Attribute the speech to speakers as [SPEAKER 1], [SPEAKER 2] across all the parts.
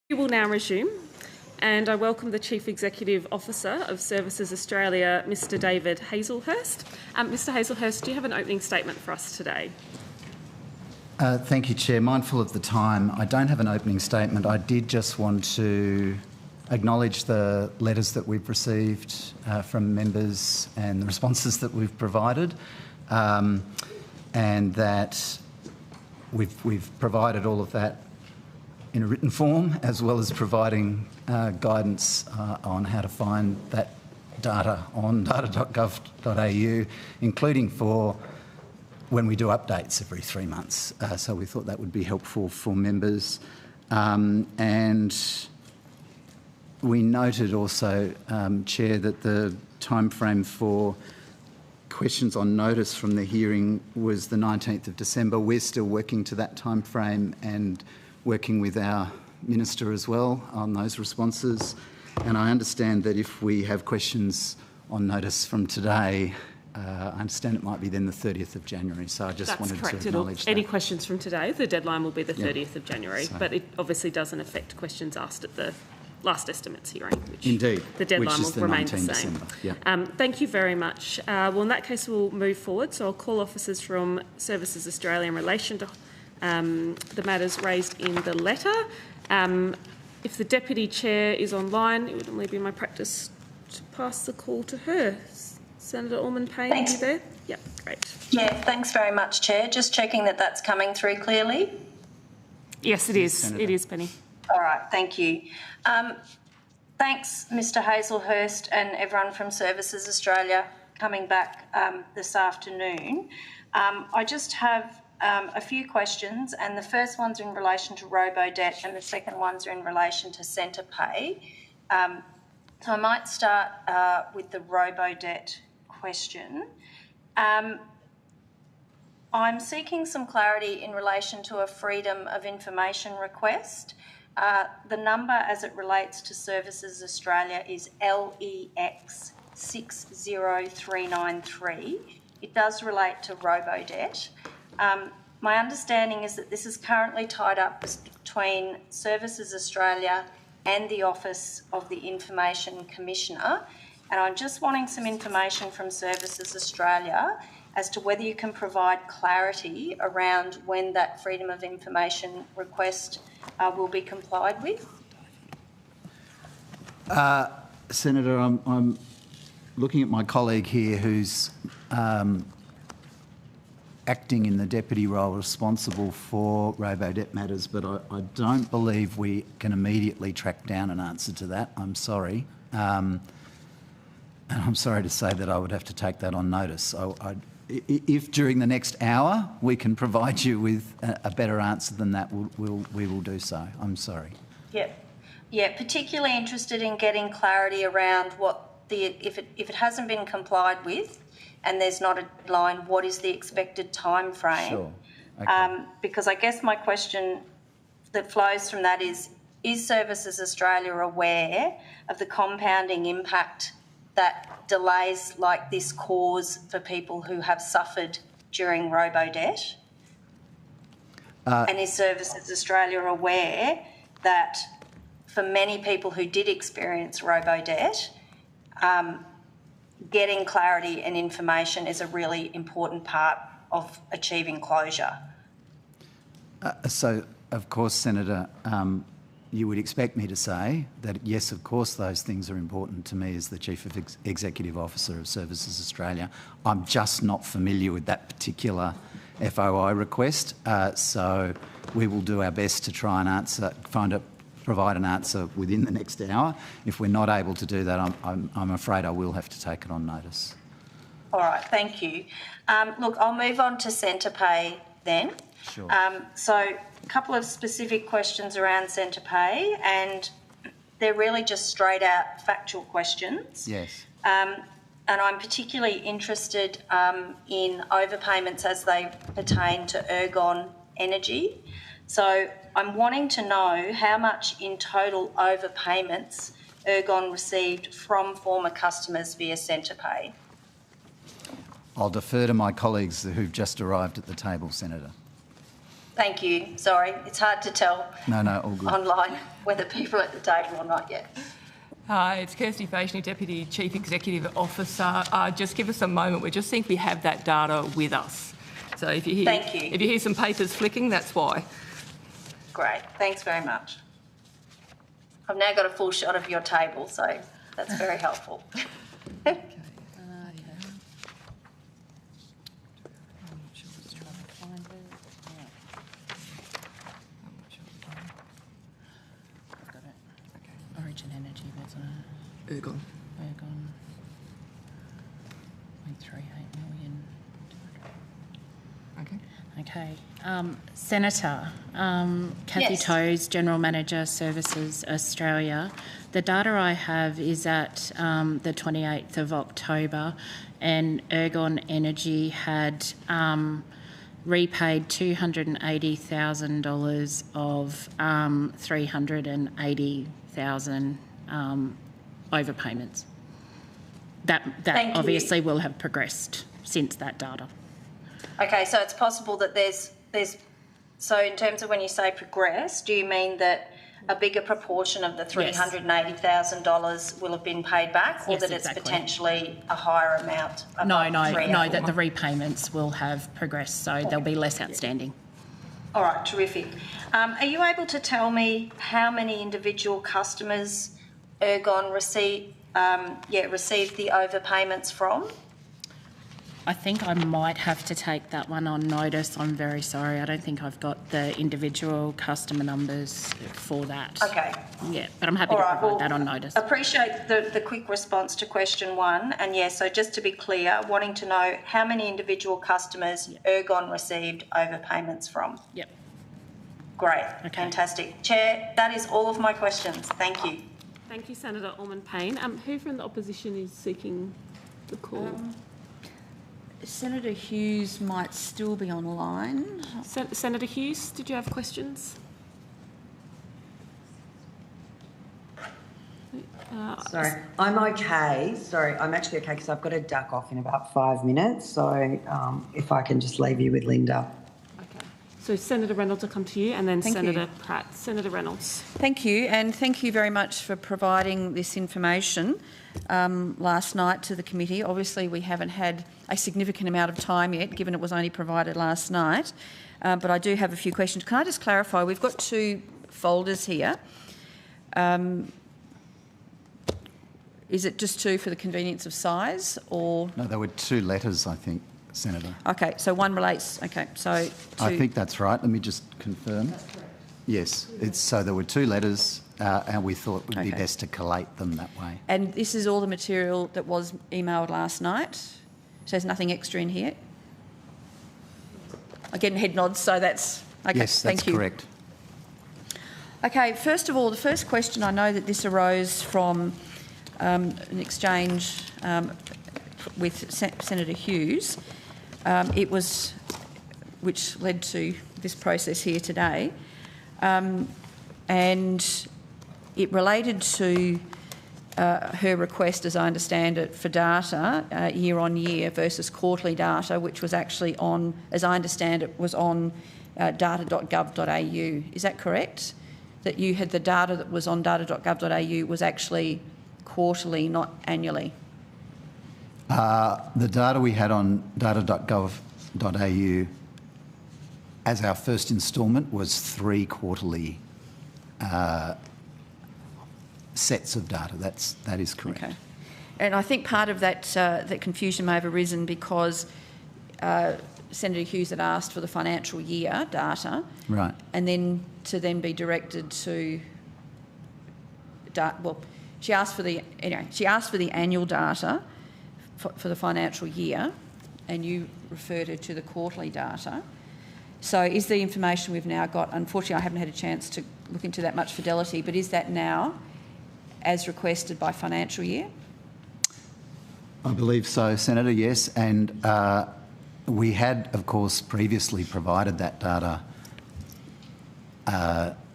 [SPEAKER 1] We will now resume, and I welcome the Chief Executive Officer of Services Australia, Mr David Hazlehurst. Mr Hazlehurst, do you have an opening statement for us today?
[SPEAKER 2] Thank you, Chair. Mindful of the time, I don't have an opening statement. I did just want to acknowledge the letters that we've received from members and the responses that we've provided, and that we've provided all of that in a written form, as well as providing guidance on how to find that data on data.gov.au, including for when we do updates every 3 months. So we thought that would be helpful for members. And we noted also, Chair, that the timeframe for questions on notice from the hearing was the 19th of December. We're still working to that timeframe and working with our Minister as well on those responses. And I understand that if we have questions on notice from today, I understand it might be then the 30th of January. So I just wanted to acknowledge that.
[SPEAKER 1] Any questions from today, the deadline will be the 30th of January, but it obviously doesn't affect questions asked at the last estimates hearing, which
[SPEAKER 2] indeed,
[SPEAKER 1] the deadline will remain the same.
[SPEAKER 2] December. Yeah.
[SPEAKER 1] Thank you very much. Well, in that case, we'll move forward. So I'll call officers from Services Australia in relation to the matters raised in the letter. If the Deputy Chair is online, it would only be my practice to pass the call to her. Senator Allman-Payne, are you there? Yep, great.
[SPEAKER 3] Yeah, thanks very much, Chair. Just checking that that's coming through clearly.
[SPEAKER 1] Yes, it is.
[SPEAKER 2] Senator.
[SPEAKER 1] It is, Penny.
[SPEAKER 3] All right, thank you. Thanks, Mr Hazlehurst and everyone from Services Australia coming back this afternoon. I just have a few questions, and the first one's in relation to Robo-debt and the second one's are in relation to Centerpay. So I might start with the Robo-debt question. I'm seeking some clarity in relation to a Freedom of Information request. The number as it relates to Services Australia is LEX 60393. It does relate to Robo-debt. My understanding is that this is currently tied up between Services Australia and the Office of the Information Commissioner, and I'm just wanting some information from Services Australia as to whether you can provide clarity around when that Freedom of Information request will be complied with.
[SPEAKER 2] Senator, I'm looking at my colleague here who's acting in the deputy role responsible for Robo-debt matters, but I don't believe we can immediately track down an answer to that. I'm sorry. And I'm sorry to say that I would have to take that on notice. If during the next hour we can provide you with a better answer than that, we will do so. I'm sorry.
[SPEAKER 3] Yeah, particularly interested in getting clarity around what if it hasn't been complied with and there's not a deadline, what is the expected time frame?
[SPEAKER 2] Sure. Okay.
[SPEAKER 3] Because I guess my question that flows from that is Services Australia aware of the compounding impact that delays like this cause for people who have suffered during Robo-debt? And is Services Australia aware that for many people who did experience Robo-debt, getting clarity and information is a really important part of achieving closure?
[SPEAKER 2] So, of course, Senator, you would expect me to say that, yes, of course, those things are important to me as the Chief Executive Officer of Services Australia. I'm just not familiar with that particular FOI request, so we will do our best to try and provide an answer within the next hour. If we're not able to do that, I'm afraid I will have to take it on notice.
[SPEAKER 3] All right, thank you. Look, I'll move on to Centerpay then.
[SPEAKER 2] Sure.
[SPEAKER 3] So a couple of specific questions around Centerpay, and they're really just straight out factual questions.
[SPEAKER 2] Yes.
[SPEAKER 3] And I'm particularly interested in overpayments as they pertain to Ergon Energy. So I'm wanting to know how much in total overpayments Ergon received from former customers via Centerpay.
[SPEAKER 2] I'll defer to my colleagues who've just arrived at the table, Senator.
[SPEAKER 3] Thank you. Sorry, it's hard to tell
[SPEAKER 2] No, all good.
[SPEAKER 3] online whether people are at the table or not yet.
[SPEAKER 4] Hi, it's Kirsty Fashioney, Deputy Chief Executive Officer. Just give us a moment. We just think we have that data with us. So if you hear,
[SPEAKER 3] Thank you.
[SPEAKER 4] If you hear some papers flicking, that's why.
[SPEAKER 3] Great. Thanks very much. I've now got a full shot of your table, so that's very helpful.
[SPEAKER 5] Origin Energy, wasn't it?
[SPEAKER 4] Ergon.
[SPEAKER 5] 0.38 million.
[SPEAKER 4] Okay.
[SPEAKER 5] Okay. Senator, Kathy
[SPEAKER 3] Yes.
[SPEAKER 5] Toes, General Manager, Services Australia. The data I have is at the 28th of October, and Ergon Energy had repaid $280,000 of $380,000 overpayments. That
[SPEAKER 3] Thank you.
[SPEAKER 5] obviously will have progressed since that data.
[SPEAKER 3] Okay, so it's possible that there's. So in terms of when you say progress, do you mean that a bigger proportion of the $380,000 will have been paid back, or
[SPEAKER 5] Yes,
[SPEAKER 3] that it's
[SPEAKER 5] exactly.
[SPEAKER 3] potentially a higher amount?
[SPEAKER 5] No,
[SPEAKER 3] above
[SPEAKER 5] that the repayments will have progressed, so there'll be less outstanding.
[SPEAKER 3] All right, terrific. Are you able to tell me how many individual customers Ergon received the overpayments from?
[SPEAKER 5] I think I might have to take that one on notice. I'm very sorry. I don't think I've got the individual customer numbers for that.
[SPEAKER 3] Okay.
[SPEAKER 5] Yeah, but I'm happy
[SPEAKER 3] All
[SPEAKER 5] to
[SPEAKER 3] right,
[SPEAKER 5] provide that on notice.
[SPEAKER 3] Appreciate the quick response to question one. And yes, so just to be clear, wanting to know how many individual customers Ergon received overpayments from.
[SPEAKER 5] Yep.
[SPEAKER 3] Great,
[SPEAKER 5] Okay.
[SPEAKER 3] fantastic. Chair, that is all of my questions. Thank you.
[SPEAKER 1] Thank you, Senator Allman-Payne. Who from the opposition is seeking the call?
[SPEAKER 6] Senator Hughes might still be online.
[SPEAKER 1] Senator Hughes, did you have questions?
[SPEAKER 7] Sorry, I'm okay. Sorry, I'm actually okay because I've got to duck off in about 5 minutes. So if I can just leave you with Linda.
[SPEAKER 1] Okay. So Senator Reynolds will come to you, and then
[SPEAKER 6] Thank you.
[SPEAKER 1] Senator Pratt. Senator Reynolds.
[SPEAKER 6] Thank you, and thank you very much for providing this information last night to the committee. Obviously, we haven't had a significant amount of time yet, given it was only provided last night, but I do have a few questions. Can I just clarify? We've got two folders here. Is it just two for the convenience of size, or...?
[SPEAKER 2] No, there were two letters, I think, Senator.
[SPEAKER 6] Okay, so one relates... Okay, so...
[SPEAKER 2] I think that's right. Let me just confirm. That's correct. Yes, so there were two letters, and we thought it would be best to collate them that way.
[SPEAKER 6] And this is all the material that was emailed last night? So there's nothing extra in here? I'm getting head nods, so that's... Okay,
[SPEAKER 2] Yes, that's
[SPEAKER 6] thank you.
[SPEAKER 2] correct.
[SPEAKER 6] Okay, first of all, the first question, I know that this arose from an exchange with Senator Hughes. It was, which led to this process here today, and it related to her request, as I understand it, for data year on year versus quarterly data, which was actually on, as I understand it, was on data.gov.au. Is that correct? That you had the data that was on data.gov.au was actually quarterly, not annually?
[SPEAKER 2] The data we had on data.gov.au as our first instalment was 3 quarterly sets of data. That is correct.
[SPEAKER 6] Okay. And I think part of that that confusion may have arisen because Senator Hughes had asked for the financial year data,
[SPEAKER 2] Right.
[SPEAKER 6] and then to then be directed to she asked for the annual data for the financial year, and you referred her to the quarterly data. So is the information we've now got, unfortunately I haven't had a chance to look into that much fidelity, but is that now as requested by financial year?
[SPEAKER 2] I believe so, Senator, yes. And we had, of course, previously provided that data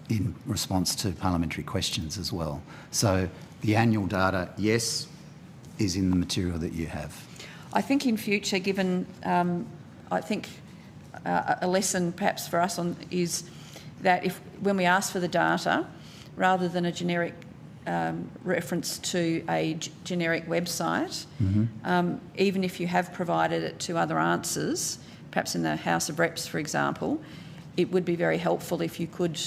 [SPEAKER 2] in response to parliamentary questions as well. So the annual data, yes, is in the material that you have.
[SPEAKER 6] I think in future, given I think a lesson perhaps for us is that when we ask for the data, rather than a generic reference to a generic website, even if you have provided it to other answers, perhaps in the House of Reps, for example, it would be very helpful if you could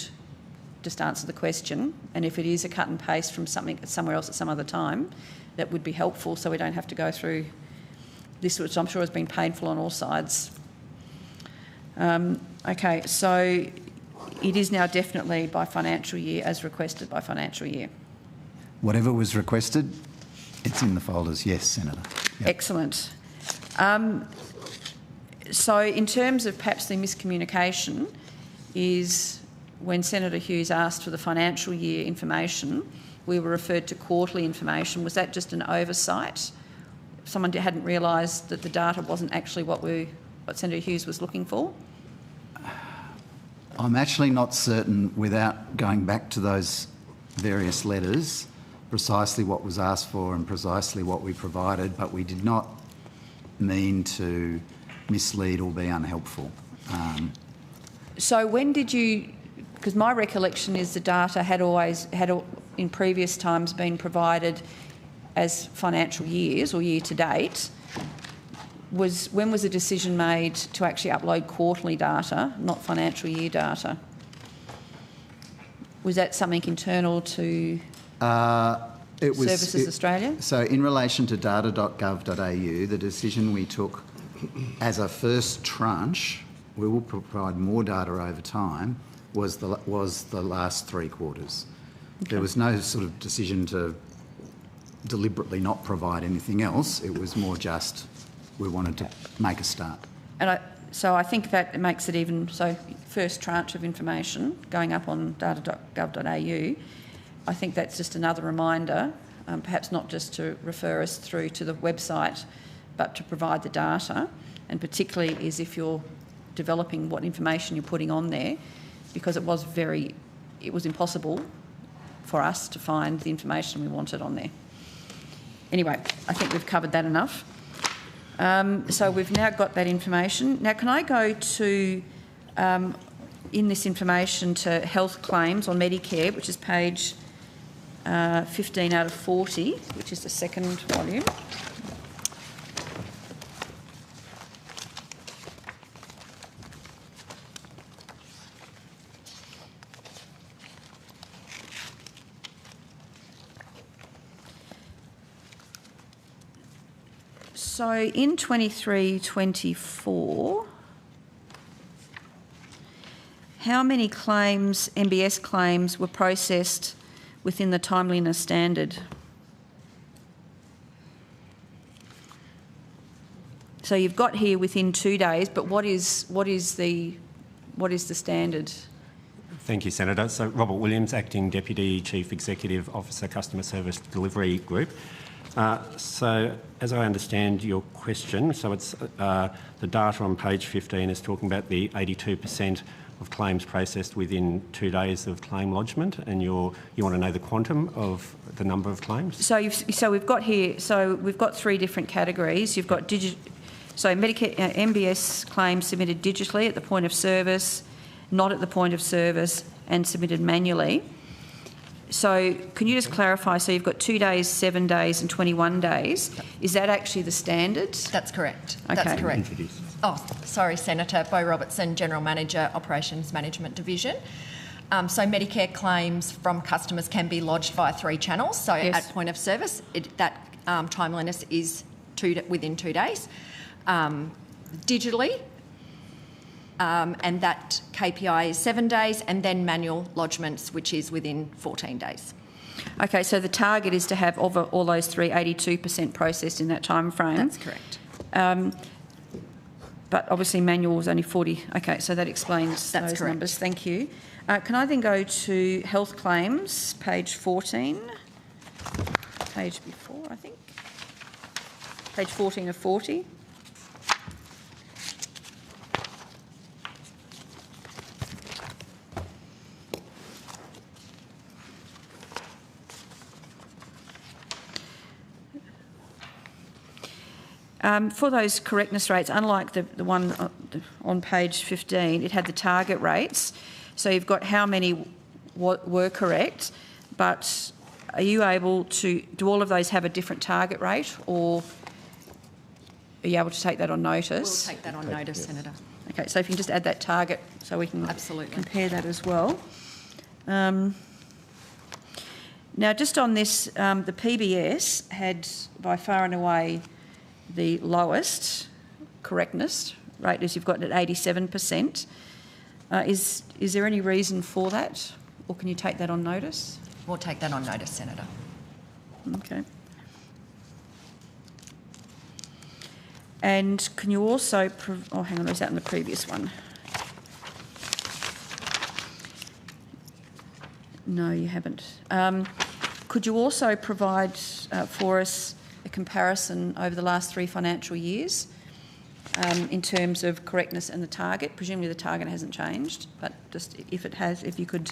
[SPEAKER 6] just answer the question, and if it is a cut and paste from somewhere else at some other time, that would be helpful, so we don't have to go through this, which I'm sure has been painful on all sides. Okay, so it is now definitely by financial year, as requested by financial year.
[SPEAKER 2] Whatever was requested, it's in the folders. Yes, Senator. Yep.
[SPEAKER 6] Excellent. So in terms of perhaps the miscommunication is when Senator Hughes asked for the financial year information, we were referred to quarterly information. Was that just an oversight? Someone hadn't realised that the data wasn't actually what Senator Hughes was looking for?
[SPEAKER 2] I'm actually not certain, without going back to those various letters, precisely what was asked for and precisely what we provided, but we did not mean to mislead or be unhelpful.
[SPEAKER 6] So when did you... Because my recollection is the data had in previous times been provided as financial years or year to date. When was the decision made to actually upload quarterly data, not financial year data? Was that something internal to Services Australia?
[SPEAKER 2] So in relation to data.gov.au, the decision we took as a first tranche, we will provide more data over time, was the last 3 quarters. Okay. There was no sort of decision to deliberately not provide anything else. It was more just we wanted to make a start.
[SPEAKER 6] And so I think that makes it even... So first tranche of information going up on data.gov.au, I think that's just another reminder, perhaps not just to refer us through to the website, but to provide the data, and particularly is if you're developing what information you're putting on there, because it was impossible for us to find the information we wanted on there. Anyway, I think we've covered that enough. So we've now got that information. Now, can I go to, in this information, to health claims on Medicare, which is page 15 out of 40, which is the second volume. So in 23-24, how many claims, MBS claims, were processed within the timeliness standard? So you've got here within 2 days, but what is the standard?
[SPEAKER 8] Thank you, Senator. So Robert Williams, Acting Deputy Chief Executive Officer, Customer Service Delivery Group. So as I understand your question, so it's the data on page 15 is talking about the 82% of claims processed within 2 days of claim lodgement, and you want to know the quantum of the number of claims?
[SPEAKER 6] So we've got here, we've got 3 different categories. You've got Medicare MBS claims submitted digitally at the point of service, not at the point of service, and submitted manually. So can you just clarify, so you've got 2 days, 7 days and 21 days. Is that actually the standard?
[SPEAKER 9] That's correct.
[SPEAKER 6] Okay.
[SPEAKER 9] That's correct. Oh, sorry, Senator. Bo Robertson, General Manager, Operations Management Division. So Medicare claims from customers can be lodged via 3 channels. So
[SPEAKER 6] yes.
[SPEAKER 9] At point of service, that timeliness is within 2 days. Digitally, and that KPI is 7 days, and then manual lodgements, which is within 14 days.
[SPEAKER 6] Okay, so the target is to have all those 3, 82% processed in that time frame.
[SPEAKER 9] That's correct.
[SPEAKER 6] But obviously manual was only 40. Okay, so that explains
[SPEAKER 9] That's
[SPEAKER 6] those
[SPEAKER 9] correct.
[SPEAKER 6] numbers. Thank you. Can I then go to health claims, page 14? Page before, I think. Page 14 of 40. For those correctness rates, unlike the on page 15, it had the target rates. So you've got how many were correct, but are you able to, do all of those have a different target rate, or are you able to take that on notice?
[SPEAKER 9] We'll take that on notice, Senator.
[SPEAKER 6] Okay, so if you can just add that target so we can compare that as well. Now, just on this, the PBS had by far and away the lowest correctness rate, as you've got at 87%. Is there any reason for that, or can you take that on notice?
[SPEAKER 9] We'll take that on notice, Senator.
[SPEAKER 6] Okay. And can you also... oh, hang on, was that in the previous one? No, you haven't. Could you also provide for us a comparison over the last 3 financial years in terms of correctness and the target? Presumably the target hasn't changed, but just if it has, if you could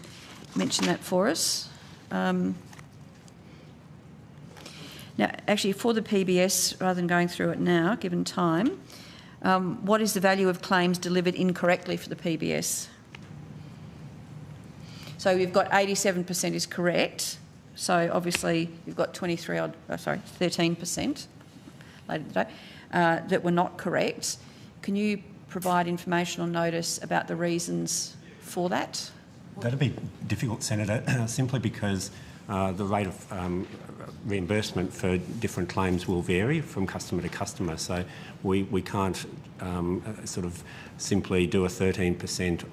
[SPEAKER 6] mention that for us. Now, actually, for the PBS, rather than going through it now, given time, what is the value of claims delivered incorrectly for the PBS? So we've got 87% is correct. So obviously you've got 13% later today that were not correct. Can you provide information or notice about the reasons for that?
[SPEAKER 8] That'd be difficult, Senator, simply because the rate of reimbursement for different claims will vary from customer to customer. So we can't sort of simply do a 13%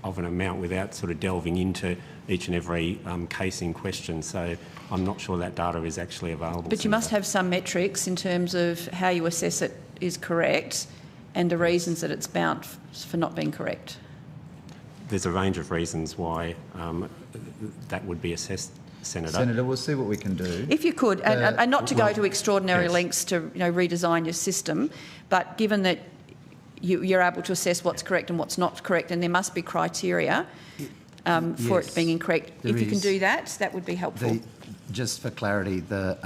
[SPEAKER 8] of an amount without sort of delving into each and every case in question. So I'm not sure that data is actually available.
[SPEAKER 6] But you must have some metrics in terms of how you assess it is correct and the reasons that it's bound for not being correct.
[SPEAKER 8] There's a range of reasons why that would be assessed, Senator.
[SPEAKER 2] Senator, we'll see what we can do.
[SPEAKER 6] If you could, and not to go to extraordinary lengths to redesign your system, but given that you're able to assess what's correct and what's not correct, and there must be criteria for it being incorrect. If you can do that, that would be helpful.
[SPEAKER 2] Just for clarity, the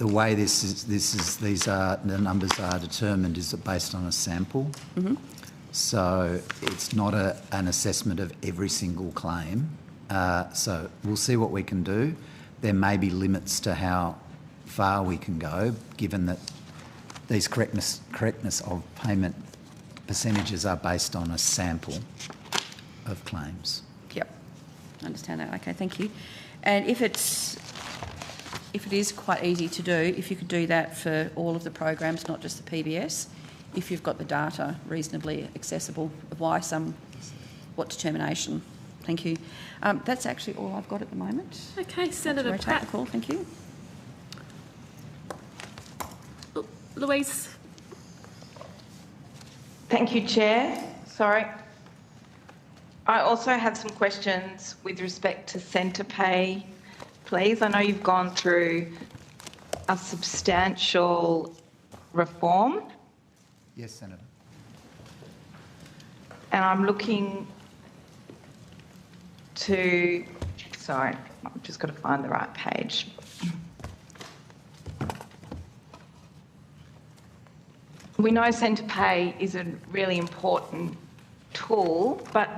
[SPEAKER 2] way the numbers are determined is based on a sample.
[SPEAKER 6] Mm-hmm.
[SPEAKER 2] So it's not an assessment of every single claim. So we'll see what we can do. There may be limits to how far we can go, given that these correctness of payment percentages are based on a sample of claims.
[SPEAKER 6] Yep, understand that. Okay, thank you. And if it is quite easy to do, if you could do that for all of the programs, not just the PBS, if you've got the data reasonably accessible, why what determination. Thank you. That's actually all I've got at the moment.
[SPEAKER 1] Okay, Senator
[SPEAKER 6] Pratt. Take the call. Thank you.
[SPEAKER 1] Louise.
[SPEAKER 10] Thank you, Chair. Sorry. I also have some questions with respect to Centerpay, please. I know you've gone through a substantial reform.
[SPEAKER 2] Yes, Senator.
[SPEAKER 10] And I'm looking to... Sorry, I've just got to find the right page. We know Centerpay is a really important tool, but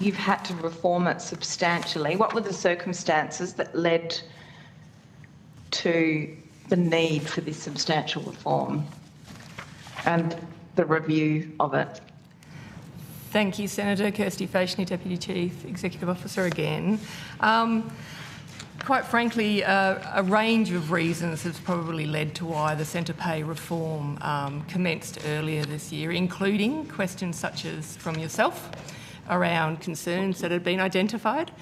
[SPEAKER 10] you've had to reform it substantially. What were the circumstances that led to the need for this substantial reform and the review of it?
[SPEAKER 4] Thank you, Senator. Kirsty Faishney, Deputy Chief Executive Officer again. Quite frankly, a range of reasons has probably led to why the Centerpay reform commenced earlier this year, including questions such as from yourself around concerns that had been identified,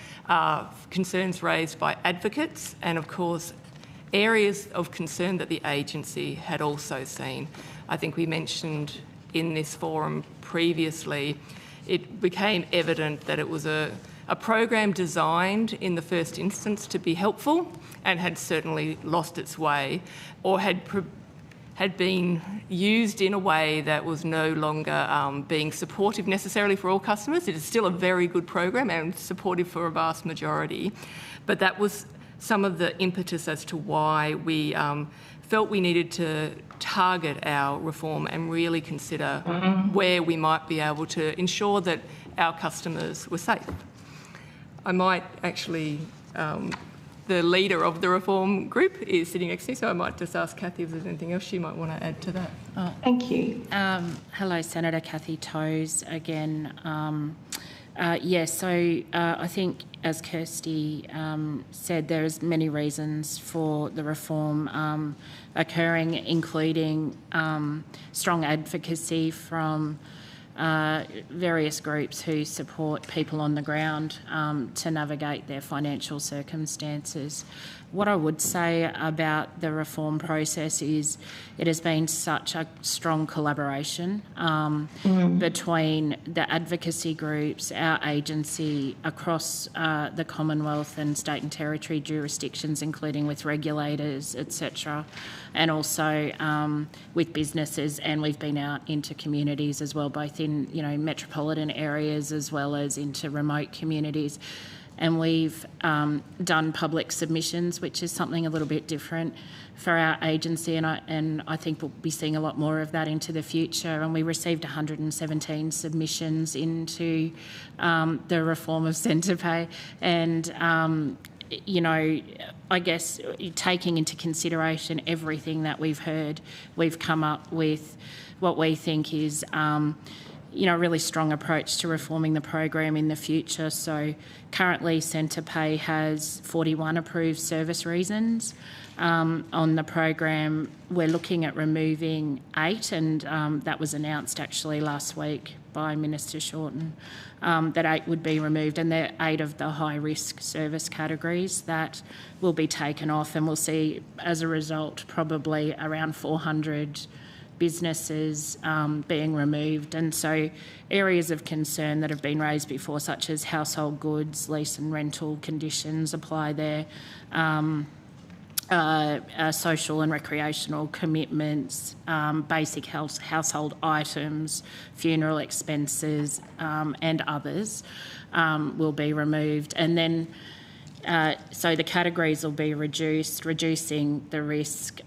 [SPEAKER 4] concerns raised by advocates, and of course areas of concern that the agency had also seen. I think we mentioned in this forum previously, it became evident that it was a program designed in the first instance to be helpful and had certainly lost its way, or had been used in a way that was no longer being supportive necessarily for all customers. It is still a very good program and supportive for a vast majority, but that was some of the impetus as to why we felt we needed to target our reform and really consider where we might be able to ensure that our customers were safe. I might actually, the leader of the reform group is sitting next to me, so I might just ask Cathy if there's anything else she might want to add to that.
[SPEAKER 10] Thank you.
[SPEAKER 5] Hello, Senator Cathy Toes again. I think, as Kirsty said, there's many reasons for the reform occurring, including strong advocacy from various groups who support people on the ground to navigate their financial circumstances. What I would say about the reform process is it has been such a strong collaboration between the advocacy groups, our agency, across the Commonwealth and state and territory jurisdictions, including with regulators, etc., and also with businesses, and we've been out into communities as well, both in metropolitan areas as well as into remote communities. And we've done public submissions, which is something a little bit different for our agency, and I think we'll be seeing a lot more of that into the future. And we received 117 submissions into the reform of Centerpay, and I guess taking into consideration everything that we've heard, we've come up with what we think is a really strong approach to reforming the program in the future. So currently Centerpay has 41 approved service reasons on the program. We're looking at removing 8, and that was announced actually last week by Minister Shorten, that 8 would be removed, and they're 8 of the high-risk service categories that will be taken off, and we'll see as a result probably around 400 businesses being removed. And so areas of concern that have been raised before, such as household goods, lease and rental conditions apply there, social and recreational commitments, basic household items, funeral expenses and others will be removed. And then so the categories will be reduced, reducing the risk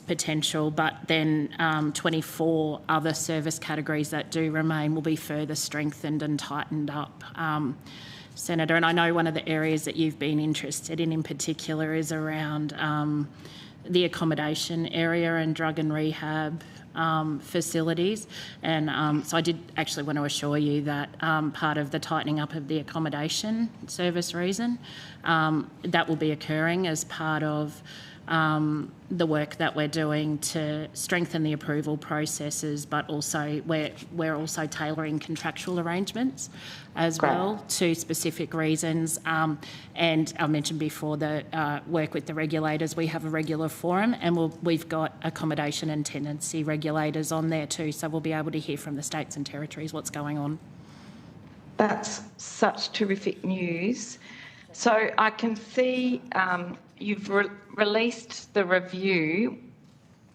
[SPEAKER 5] potential, but then 24 other service categories that do remain will be further strengthened and tightened up, Senator. And I know one of the areas that you've been interested in particular is around the accommodation area and drug and rehab facilities. And so I did actually want to assure you that part of the tightening up of the accommodation service reason, that will be occurring as part of the work that we're doing to strengthen the approval processes, but also we're also tailoring contractual arrangements as well to specific reasons. And I mentioned before the work with the regulators. We have a regular forum, and we've got accommodation and tenancy regulators on there too, so we'll be able to hear from the states and territories what's going on.
[SPEAKER 10] That's such terrific news. So I can see you've released the review.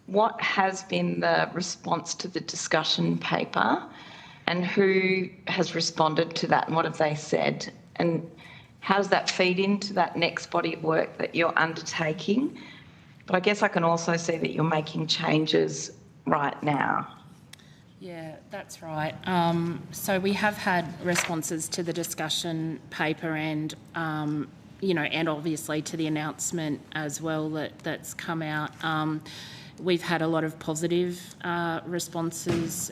[SPEAKER 10] What has been the response to the discussion paper, and who has responded to that, and what have they said? And how does that feed into that next body of work that you're undertaking? But I guess I can also see that you're making changes right now.
[SPEAKER 5] Yeah, that's right. So we have had responses to the discussion paper and and obviously to the announcement as well that's come out. We've had a lot of positive responses,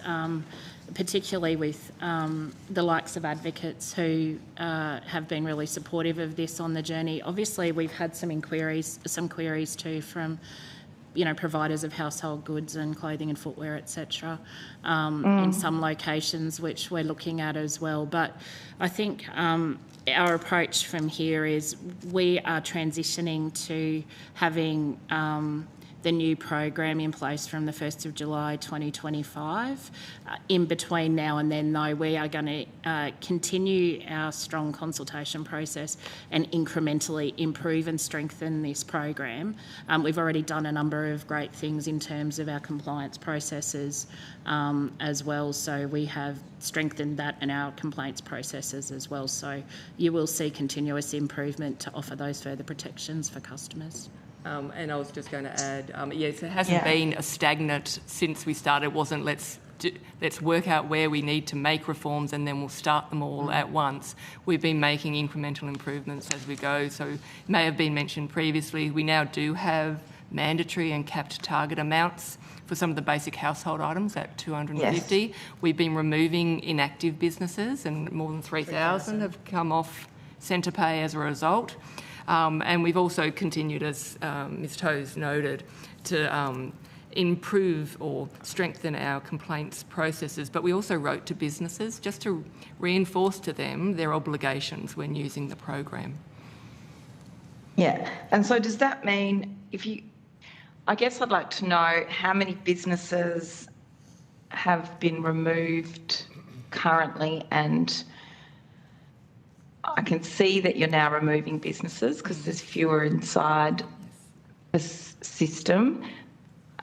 [SPEAKER 5] particularly with the likes of advocates who have been really supportive of this on the journey. Obviously, we've had some queries too from providers of household goods and clothing and footwear, etc., in some locations, which we're looking at as well. But I think our approach from here is we are transitioning to having the new program in place from the 1st of July 2025. In between now and then, though, we are going to continue our strong consultation process and incrementally improve and strengthen this program. We've already done a number of great things in terms of our compliance processes as well, so we have strengthened that and our complaints processes as well. So you will see continuous improvement to offer those further protections for customers.
[SPEAKER 4] And I was just going to add, yes, it hasn't been a stagnant since we started. It wasn't let's work out where we need to make reforms and then we'll start them all at once. We've been making incremental improvements as we go. So it may have been mentioned previously, we now do have mandatory and capped target amounts for some of the basic household items at 250. Yes. We've been removing inactive businesses and more than 3,000 have come off Centerpay as a result. And we've also continued, as Ms Toes noted, to improve or strengthen our complaints processes, but we also wrote to businesses just to reinforce to them their obligations when using the program.
[SPEAKER 10] Yeah, and so does that mean I guess I'd like to know how many businesses have been removed currently, and I can see that you're now removing businesses because there's fewer inside the system.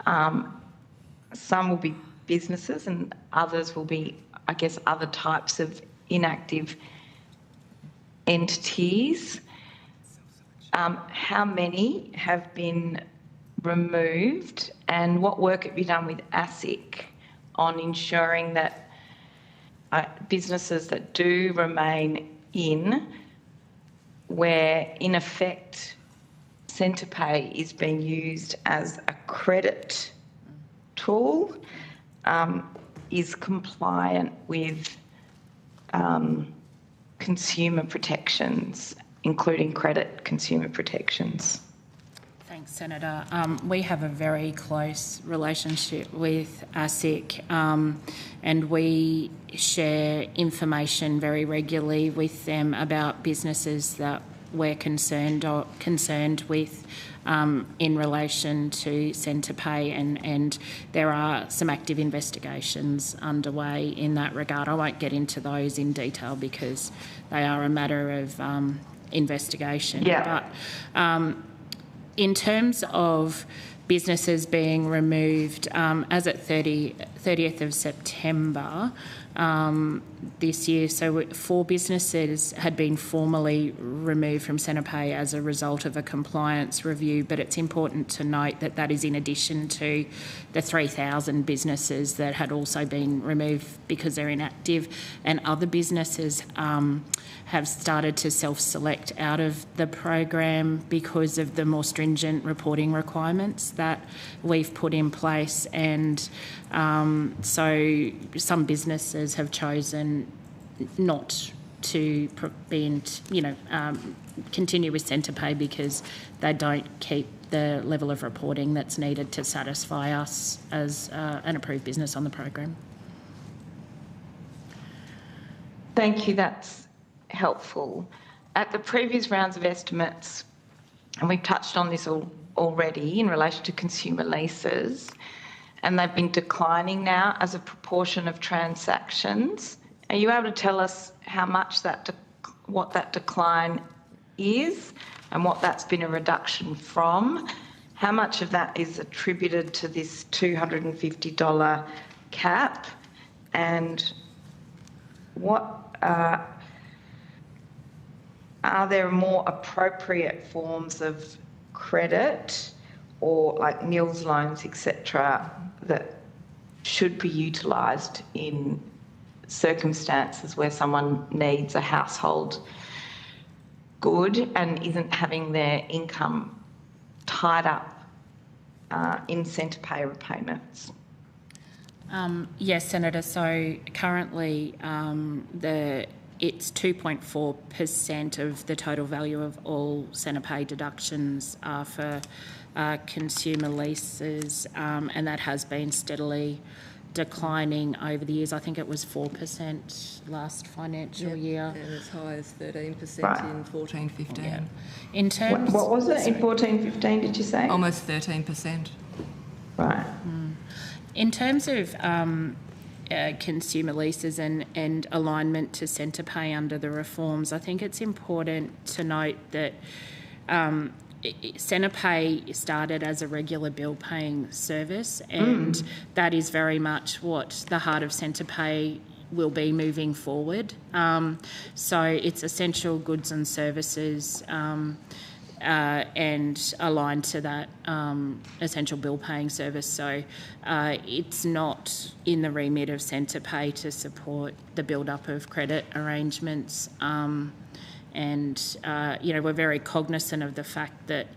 [SPEAKER 10] Some will be businesses and others will be, I guess, other types of inactive entities. How many have been removed, and what work have you done with ASIC on ensuring that businesses that do remain in, where in effect Centerpay is being used as a credit tool, is compliant with consumer protections, including credit consumer protections?
[SPEAKER 5] Thanks, Senator. We have a very close relationship with ASIC, and we share information very regularly with them about businesses that we're concerned with in relation to Centerpay, and there are some active investigations underway in that regard. I won't get into those in detail because they are a matter of investigation.
[SPEAKER 10] Yeah.
[SPEAKER 5] But in terms of businesses being removed, as at 30th of September this year, so 4 businesses had been formally removed from Centerpay as a result of a compliance review, but it's important to note that that is in addition to the 3,000 businesses that had also been removed because they're inactive, and other businesses have started to self-select out of the program because of the more stringent reporting requirements that we've put in place, and so some businesses have chosen not to continue with Centerpay because they don't keep the level of reporting that's needed to satisfy us as an approved business on the program.
[SPEAKER 10] Thank you, that's helpful. At the previous rounds of estimates, and we've touched on this already in relation to consumer leases, and they've been declining now as a proportion of transactions. Are you able to tell us how much what that decline is and what that's been a reduction from? How much of that is attributed to this $250 cap, and what are there more appropriate forms of credit or like nils loans, etc., that should be utilised in circumstances where someone needs a household good and isn't having their income tied up in Centerpay repayments?
[SPEAKER 5] Yes, Senator. So currently it's 2.4% of the total value of all Centerpay deductions are for consumer leases, and that has been steadily declining over the years. I think it was 4% last financial year.
[SPEAKER 4] And as high as 13%
[SPEAKER 10] Right.
[SPEAKER 4] in 14-15.
[SPEAKER 5] Yeah. In terms,
[SPEAKER 10] What was it in 14-15, did you say?
[SPEAKER 4] Almost 13%.
[SPEAKER 10] Right.
[SPEAKER 5] in terms of consumer leases and alignment to Centerpay under the reforms, I think it's important to note that Centerpay started as a regular bill paying service, and that is very much what the heart of Centerpay will be moving forward. So it's essential goods and services aligned to that essential bill paying service. So it's not in the remit of Centerpay to support the build-up of credit arrangements. We're very cognisant of the fact that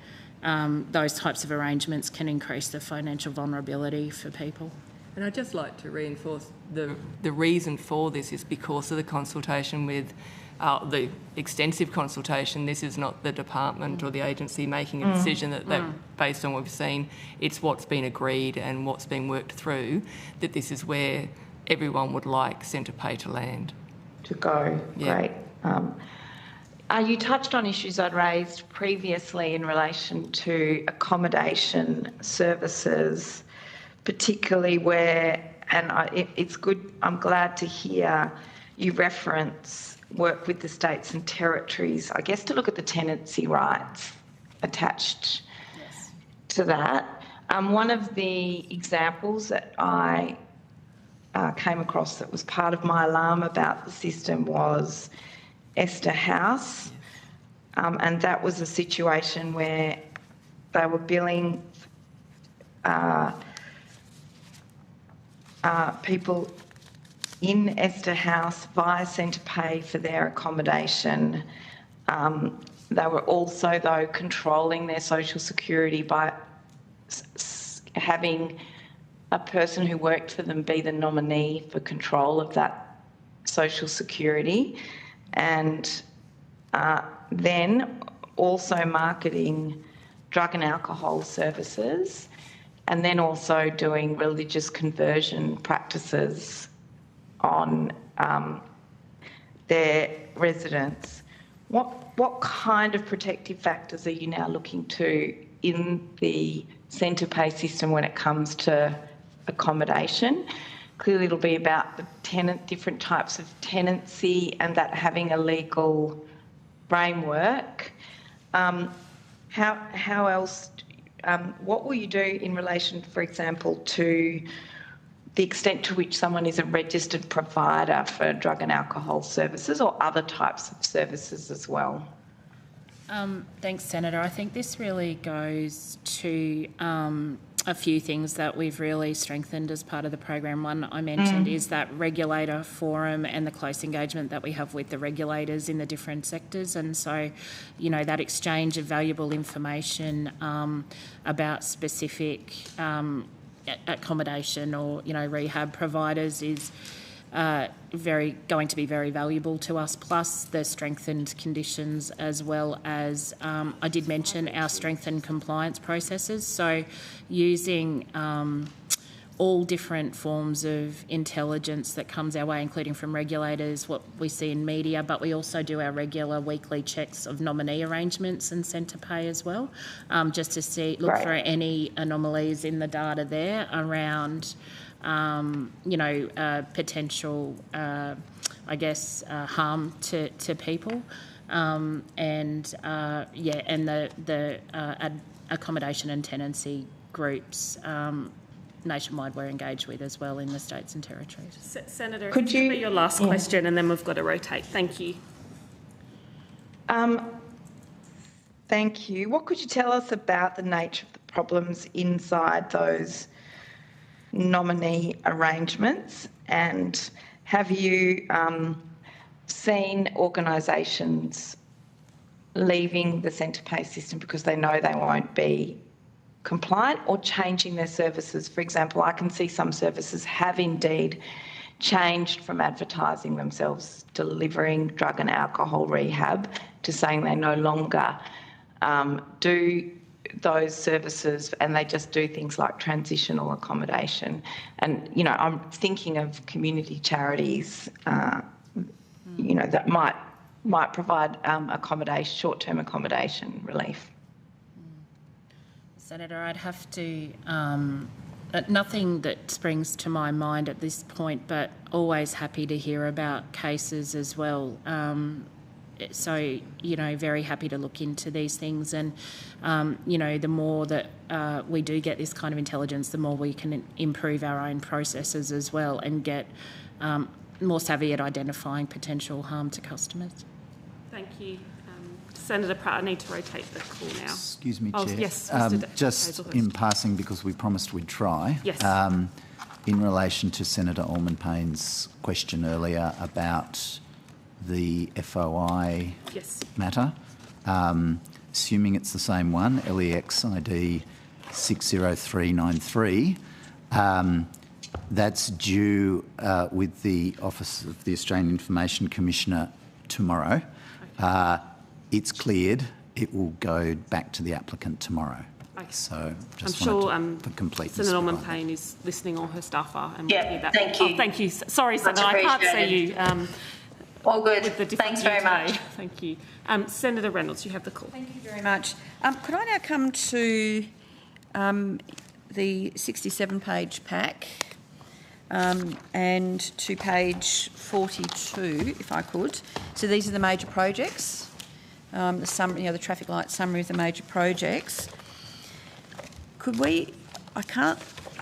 [SPEAKER 5] those types of arrangements can increase the financial vulnerability for people.
[SPEAKER 4] And I'd just like to reinforce the reason for this is because of the consultation with the extensive consultation. This is not the department or the agency making a decision that based on what we've seen. It's what's been agreed and what's been worked through, that this is where everyone would like Centerpay to land.
[SPEAKER 10] To go,
[SPEAKER 4] Yeah.
[SPEAKER 10] Great. You touched on issues I'd raised previously in relation to accommodation services, particularly where, and it's good, I'm glad to hear you reference work with the states and territories, I guess, to look at the tenancy rights attached to that. One of the examples that I came across that was part of my alarm about the system was Esther House, and that was a situation where they were billing people in Esther House via Centerpay for their accommodation. They were also, though, controlling their social security by having a person who worked for them be the nominee for control of that social security, and then also marketing drug and alcohol services, and then also doing religious conversion practices on their residents. What kind of protective factors are you now looking to in the Centerpay system when it comes to accommodation? Clearly it'll be about the different types of tenancy and that having a legal framework. How else, what will you do in relation, for example, to the extent to which someone is a registered provider for drug and alcohol services or other types of services as well?
[SPEAKER 5] Thanks, Senator. I think this really goes to a few things that we've really strengthened as part of the program. One I mentioned is that regulator forum and the close engagement that we have with the regulators in the different sectors. And so, that exchange of valuable information about specific accommodation or, rehab providers is going to be very valuable to us, plus the strengthened conditions, as well as I did mention our strengthened compliance processes. So using all different forms of intelligence that comes our way, including from regulators, what we see in media, but we also do our regular weekly checks of nominee arrangements and Centerpay as well, just to look for any anomalies in the data there around potential, harm to people, and the accommodation and tenancy groups nationwide we're engaged with as well in the states and territories.
[SPEAKER 1] Senator, could you be your last question, and then we've got to rotate. Thank you.
[SPEAKER 10] Thank you. What could you tell us about the nature of the problems inside those nominee arrangements, and have you seen organisations leaving the Centerpay system because they know they won't be compliant, or changing their services? For example, I can see some services have indeed changed from advertising themselves delivering drug and alcohol rehab to saying they no longer do those services, and they just do things like transitional accommodation. And, I'm thinking of community charities, that might provide accommodation, short-term accommodation relief.
[SPEAKER 5] Senator, I'd have to, nothing that springs to my mind at this point, but always happy to hear about cases as well. So, very happy to look into these things, and, the more that we do get this kind of intelligence, the more we can improve our own processes as well and get more savvy at identifying potential harm to customers.
[SPEAKER 1] Thank you. Senator Pratt, I need to rotate the call now.
[SPEAKER 2] Excuse me,
[SPEAKER 1] Oh,
[SPEAKER 2] Chair.
[SPEAKER 1] yes, Mr.
[SPEAKER 2] Just
[SPEAKER 1] Hazel
[SPEAKER 2] in
[SPEAKER 1] first.
[SPEAKER 2] passing, because we promised we'd try.
[SPEAKER 1] Yes.
[SPEAKER 2] In relation to Senator Allman-Payne's question earlier about the FOI
[SPEAKER 1] Yes.
[SPEAKER 2] matter, assuming it's the same one, LEX ID 60393, that's due with the Office of the Australian Information Commissioner tomorrow. It's cleared. It will go back to the applicant tomorrow.
[SPEAKER 1] Okay.
[SPEAKER 2] So just
[SPEAKER 1] I'm sure
[SPEAKER 2] for completeness.
[SPEAKER 1] Senator Allman-Payne is listening, or her staff are. And
[SPEAKER 3] Yeah,
[SPEAKER 1] will hear that.
[SPEAKER 3] thank you.
[SPEAKER 1] Oh, thank you. Sorry,
[SPEAKER 3] Much
[SPEAKER 1] Senator, I can't
[SPEAKER 3] appreciated.
[SPEAKER 1] see you.
[SPEAKER 3] All good.
[SPEAKER 1] With the different
[SPEAKER 3] Thanks very
[SPEAKER 1] view today.
[SPEAKER 3] much.
[SPEAKER 1] Thank you. Senator Reynolds, you have the call.
[SPEAKER 6] Thank you very much. Could I now come to the 67-page pack and to page 42, if I could. So these are the major projects, the summary, the traffic light summary of the major projects. Could we? I can't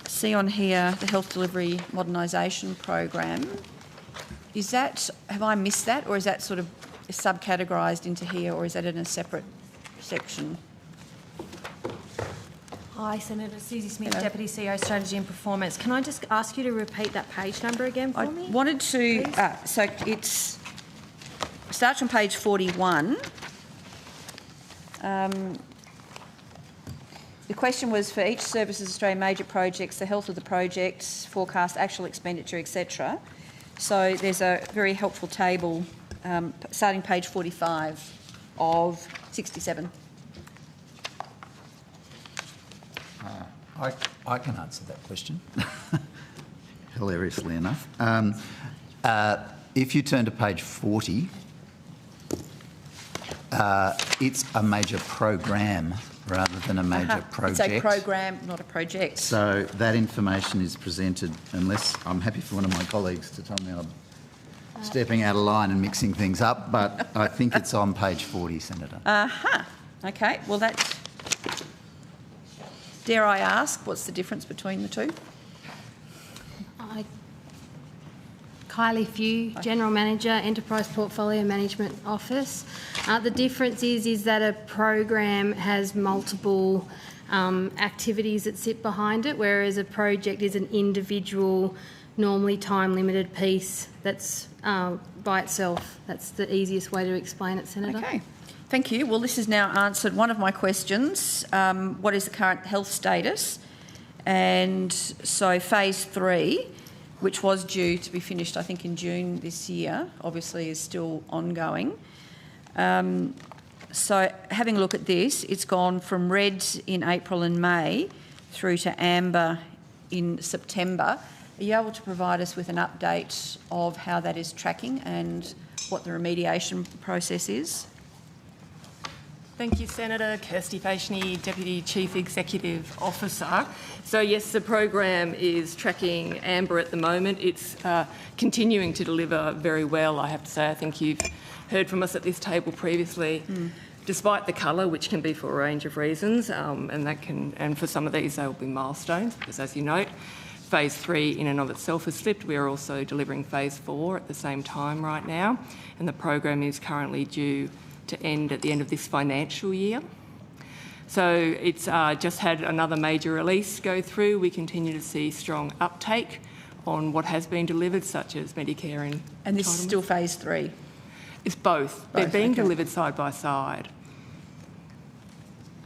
[SPEAKER 6] see on here the health delivery modernisation program. Is that, have I missed that, or is that sort of subcategorised into here, or is that in a separate section?
[SPEAKER 11] Hi, Senator Susie Smith,
[SPEAKER 6] Hello.
[SPEAKER 11] Deputy CEO Strategy and Performance. Can I just ask you to repeat that page number again for
[SPEAKER 6] I
[SPEAKER 11] me?
[SPEAKER 6] wanted to,
[SPEAKER 11] please?
[SPEAKER 6] so it's, starts on page 41. The question was for each Services Australia major projects, the health of the projects, forecast, actual expenditure, etc. So there's a very helpful table starting page 45 of 67.
[SPEAKER 2] I can answer that question, hilariously enough. If you turn to page 40, it's a major program rather than a major project.
[SPEAKER 6] It's a program, not a project.
[SPEAKER 2] So that information is presented, unless I'm happy for one of my colleagues to tell me I'm stepping out of line and mixing things up, but I think it's on page 40, Senator.
[SPEAKER 6] Okay, well that's... Dare I ask, what's the difference between the two?
[SPEAKER 11] Kylie Few, General Manager, Enterprise Portfolio Management Office. The difference is that a program has multiple activities that sit behind it, whereas a project is an individual, normally time-limited piece that's by itself. That's the easiest way to explain it, Senator.
[SPEAKER 6] Okay, thank you. Well, this has now answered one of my questions. What is the current health status? And so phase 3, which was due to be finished, I think, in June this year, obviously is still ongoing. So having a look at this, it's gone from red in April and May through to amber in September. Are you able to provide us with an update of how that is tracking and what the remediation process is?
[SPEAKER 4] Thank you, Senator. Kirsty Faishny, Deputy Chief Executive Officer. So yes, the program is tracking amber at the moment. It's continuing to deliver very well, I have to say. I think you've heard from us at this table previously, despite the colour, which can be for a range of reasons, and for some of these they will be milestones, because as you note, phase 3 in and of itself has slipped. We are also delivering phase 4 at the same time right now, and the program is currently due to end at the end of this financial year. So it's just had another major release go through. We continue to see strong uptake on what has been delivered, such as Medicare
[SPEAKER 6] And this is still phase 3?
[SPEAKER 4] It's both. They're being delivered side by side.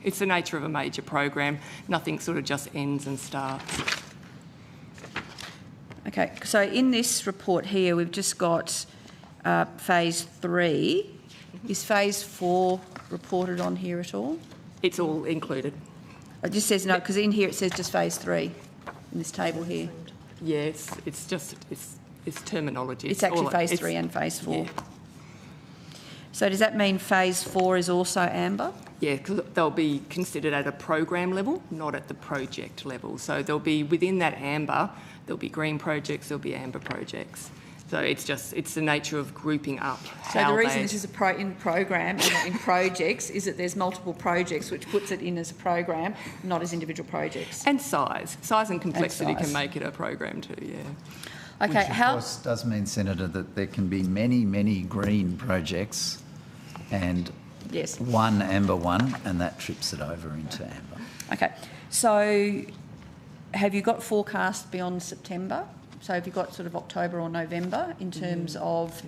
[SPEAKER 4] It's the nature of a major program. Nothing sort of just ends and starts.
[SPEAKER 6] Okay, so in this report here, we've just got phase 3. Is phase 4 reported on here at all?
[SPEAKER 4] It's all included.
[SPEAKER 6] It just says no, because in here it says just phase 3 in this table here.
[SPEAKER 4] Yeah, it's terminology.
[SPEAKER 6] It's actually phase 3 and phase 4.
[SPEAKER 4] Yeah.
[SPEAKER 6] So does that mean phase 4 is also amber?
[SPEAKER 4] Yeah, because they'll be considered at a program level, not at the project level. So there'll be, within that amber, there'll be green projects, there'll be amber projects. So it's the nature of grouping up.
[SPEAKER 6] So the reason this is in program and not in projects is that there's multiple projects, which puts it in as a program, not as individual projects.
[SPEAKER 4] And size and complexity
[SPEAKER 6] And size.
[SPEAKER 4] can make it a program too. Yeah.
[SPEAKER 6] Okay,
[SPEAKER 2] Which, of course, does mean, Senator, that there can be many, many green projects and
[SPEAKER 6] Yes.
[SPEAKER 2] one amber one, and that trips it over into amber.
[SPEAKER 6] Okay. So have you got forecast beyond September? So have you got sort of October or November in terms of,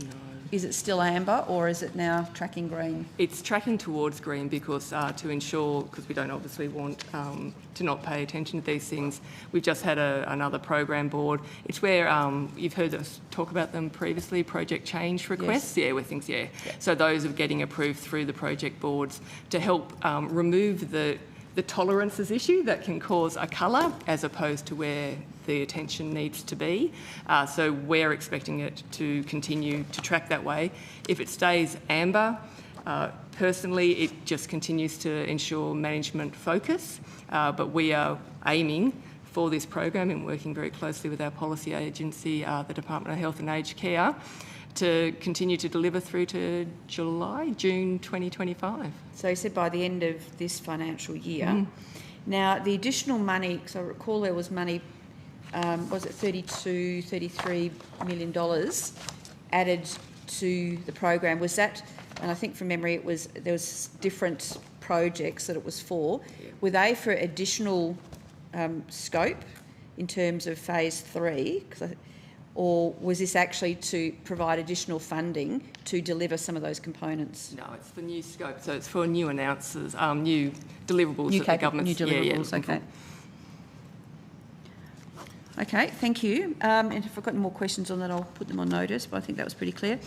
[SPEAKER 6] is it still amber or is it now tracking green?
[SPEAKER 4] It's tracking towards green because to ensure, because we don't obviously want to not pay attention to these things, we've just had another program board. It's where you've heard us talk about them previously, project change requests.
[SPEAKER 6] Yes.
[SPEAKER 4] Yeah, where things, So those are getting approved through the project boards to help remove the tolerances issue that can cause a colour as opposed to where the attention needs to be. So we're expecting it to continue to track that way. If it stays amber, personally, it just continues to ensure management focus. But we are aiming for this program and working very closely with our policy agency, the Department of Health and Aged Care, to continue to deliver through to June 2025.
[SPEAKER 6] So you said by the end of this financial year. Now, the additional money, because I recall there was money, was it $33 million added to the program? Was that, and I think from memory there was different projects that it was for. Were they for additional scope in terms of phase 3? Or was this actually to provide additional funding to deliver some of those components?
[SPEAKER 4] No, it's for new scope. So it's for new announces, new deliverables that the government's...
[SPEAKER 6] New deliverables, okay. Okay, thank you. And if I've got any more questions on that, I'll put them on notice, but I think that was pretty clear.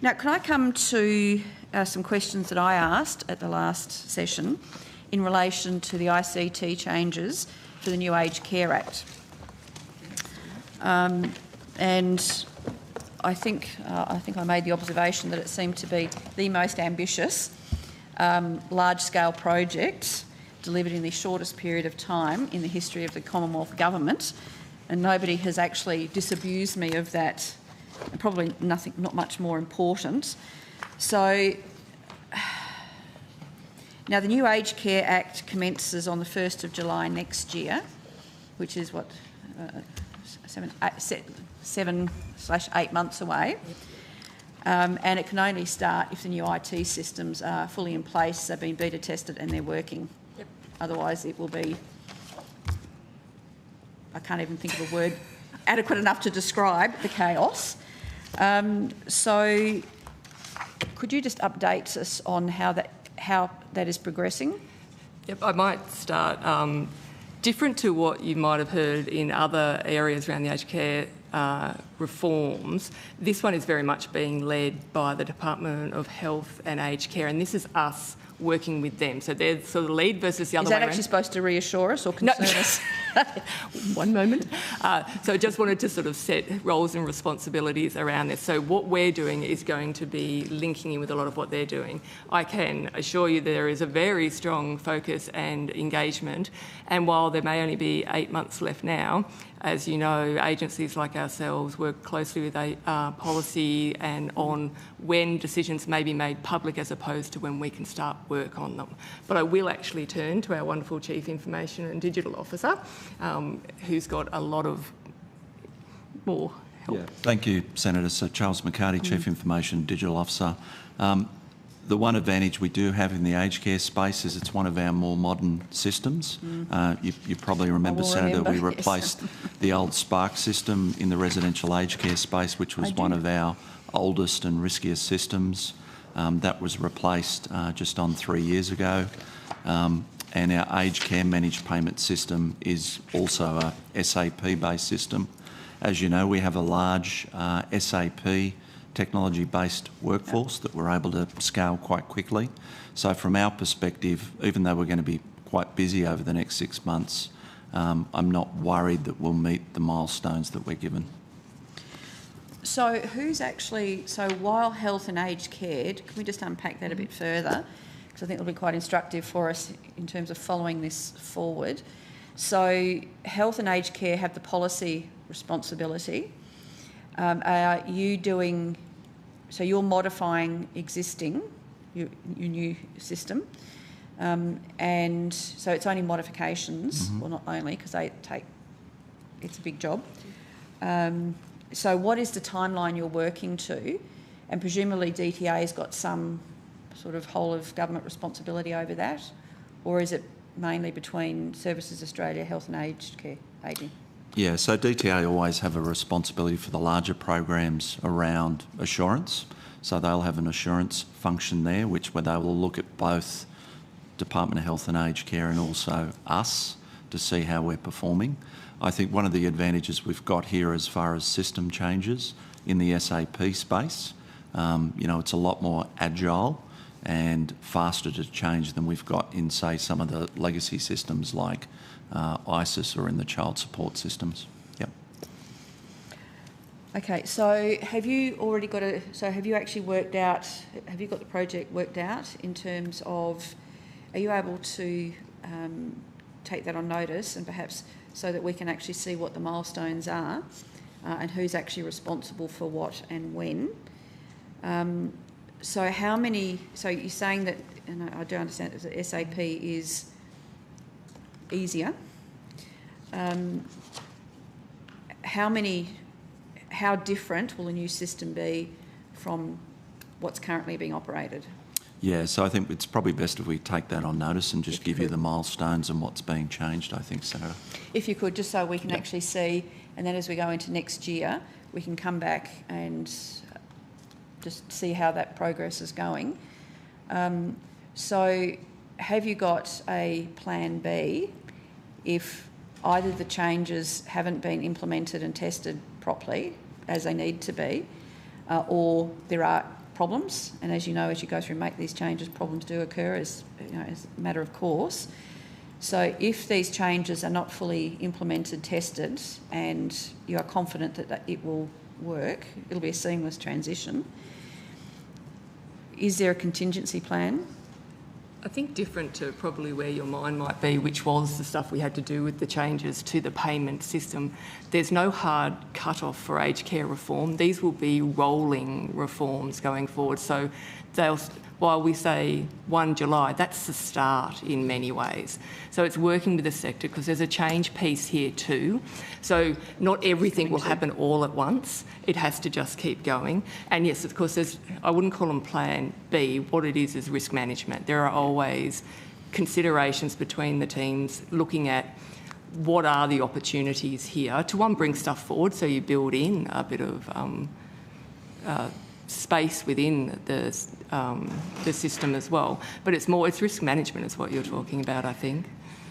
[SPEAKER 6] Now, can I come to some questions that I asked at the last session in relation to the ICT changes for the new Aged Care Act? And I think I made the observation that it seemed to be the most ambitious large-scale project delivered in the shortest period of time in the history of the Commonwealth Government, and nobody has actually disabused me of that, and probably not much more important. So now the new Aged Care Act commences on the 1st of July next year, which is what, 7/8 months away. And it can only start if the new IT systems are fully in place, they've been beta tested and they're working.
[SPEAKER 4] Yep.
[SPEAKER 6] Otherwise it will be, I can't even think of a word adequate enough to describe the chaos. So could you just update us on how that is progressing?
[SPEAKER 4] Yep, I might start. Different to what you might have heard in other areas around the aged care reforms, this one is very much being led by the Department of Health and Aged Care, and this is us working with them. So they're sort of lead versus the other way around.
[SPEAKER 6] Is that actually supposed to reassure us or concern us?
[SPEAKER 4] One moment. So I just wanted to sort of set roles and responsibilities around this. So what we're doing is going to be linking in with a lot of what they're doing. I can assure you there is a very strong focus and engagement, and while there may only be 8 months left now, as you know, agencies like ourselves work closely with policy and on when decisions may be made public as opposed to when we can start work on them. But I will actually turn to our wonderful Chief Information and Digital Officer, who's got a lot of more help.
[SPEAKER 12] Yeah. Thank you, Senator. So Charles McCarty, Chief Information and Digital Officer. The one advantage we do have in the aged care space is it's one of our more modern systems. You probably remember, Senator, we replaced the old Spark system in the residential aged care space, which was one of our oldest and riskiest systems. That was replaced just on 3 years ago. And our aged care managed payment system is also a SAP-based system. As you know, we have a large SAP technology-based workforce that we're able to scale quite quickly. So from our perspective, even though we're going to be quite busy over the next 6 months, I'm not worried that we'll meet the milestones that we're given.
[SPEAKER 6] So while health and aged care, can we just unpack that a bit further? Because I think it'll be quite instructive for us in terms of following this forward. So health and aged care have the policy responsibility. Are you doing, so you're modifying existing, your new system, and so it's only modifications, well not only, because it's a big job. So what is the timeline you're working to? And presumably DTA's got some sort of whole of government responsibility over that? Or is it mainly between Services Australia, Health and Aged Care Ageing?
[SPEAKER 12] Yeah, so DTA always have a responsibility for the larger programs around assurance. So they'll have an assurance function there, where they will look at both Department of Health and Aged Care and also us to see how we're performing. I think one of the advantages we've got here as far as system changes in the SAP space, it's a lot more agile and faster to change than we've got in, say, some of the legacy systems like ISIS or in the child support systems. Yep.
[SPEAKER 6] Okay, so have you actually worked out, have you got the project worked out in terms of, are you able to take that on notice and perhaps so that we can actually see what the milestones are and who's actually responsible for what and when? So you're saying that, and I do understand that the SAP is easier. How different will the new system be from what's currently being operated?
[SPEAKER 12] Yeah, so I think it's probably best if we take that on notice and just give you the milestones and what's being changed, I think, Senator.
[SPEAKER 6] If you could, just so we can actually see, and then as we go into next year, we can come back and just see how that progress is going. So have you got a plan B if either the changes haven't been implemented and tested properly as they need to be, or there are problems, and as you know, as you go through and make these changes, problems do occur as a matter of course. So if these changes are not fully implemented, tested, and you are confident that it will work, it'll be a seamless transition, is there a contingency plan?
[SPEAKER 4] I think different to probably where your mind might be, which was the stuff we had to do with the changes to the payment system. There's no hard cut-off for aged care reform. These will be rolling reforms going forward. So while we say 1 July, that's the start in many ways. So it's working with the sector because there's a change piece here too. So not everything will happen all at once. It has to just keep going. And yes, of course, I wouldn't call them plan B. What it is risk management. There are always considerations between the teams looking at what are the opportunities here to, one, bring stuff forward so you build in a bit of space within the system as well. But it's risk management is what you're talking about, I think.